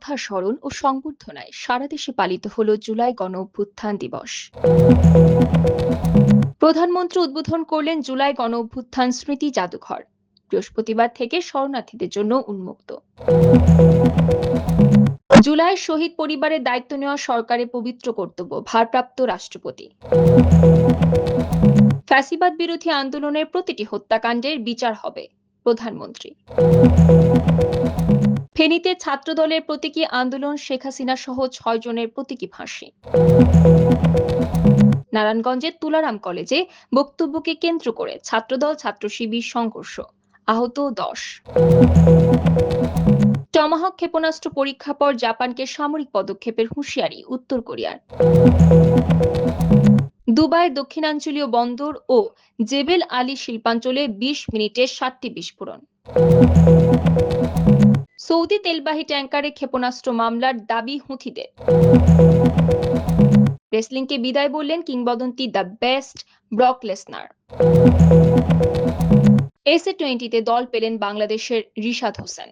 যোদ্ধার স্মরণ ও সংবর্ধনায় সারা দেশে পালিত হলো জুলাই গণ অভ্যুত্থান দিবস। প্রধানমন্ত্রী উদ্বোধন করলেন জুলাই গণ অভ্যুত্থান স্মৃতি জাদুঘর। বৃহস্পতিবার থেকে শরণার্থীদের জন্য উন্মুক্ত। জুলাই শহীদ পরিবারের দায়িত্ব নেওয়া সরকারের পবিত্র কর্তব্য, ভারপ্রাপ্ত রাষ্ট্রপতি। ফ্যাসিবাদ বিরোধী আন্দোলনের প্রতিটি হত্যাকাণ্ডের বিচার হবে, প্রধানমন্ত্রী। ফেনীতে ছাত্রদলের প্রতীকী আন্দোলন, শেখ হাসিনা সহ ৬ জনের প্রতীকী ফাঁসি। নারায়ণগঞ্জের তুলারাম কলেজে বক্তব্যকে কেন্দ্র করে ছাত্রদল ছাত্র শিবির সংঘর্ষ, আহত ১০। টমাহক ক্ষেপণাস্ত্র পরীক্ষার পর জাপানকে সামরিক পদক্ষেপের হুঁশিয়ারি উত্তর কোরিয়ার। দুবাইয়ের দক্ষিণাঞ্চলীয় বন্দর ও জেবেল আলী শিল্পাঞ্চলে ২০ মিনিটে ৭টি বিস্ফোরণ। সৌদি তেলবাহী ট্যাংকারে ক্ষেপণাস্ত্র মামলার দাবি হুথিদের। রেসলিংকে বিদায় বললেন কিংবদন্তি দ্য বেস্ট ব্রক লেসনার। এসএ-20-তে দল পেলেন বাংলাদেশের রিশাদ হোসেন।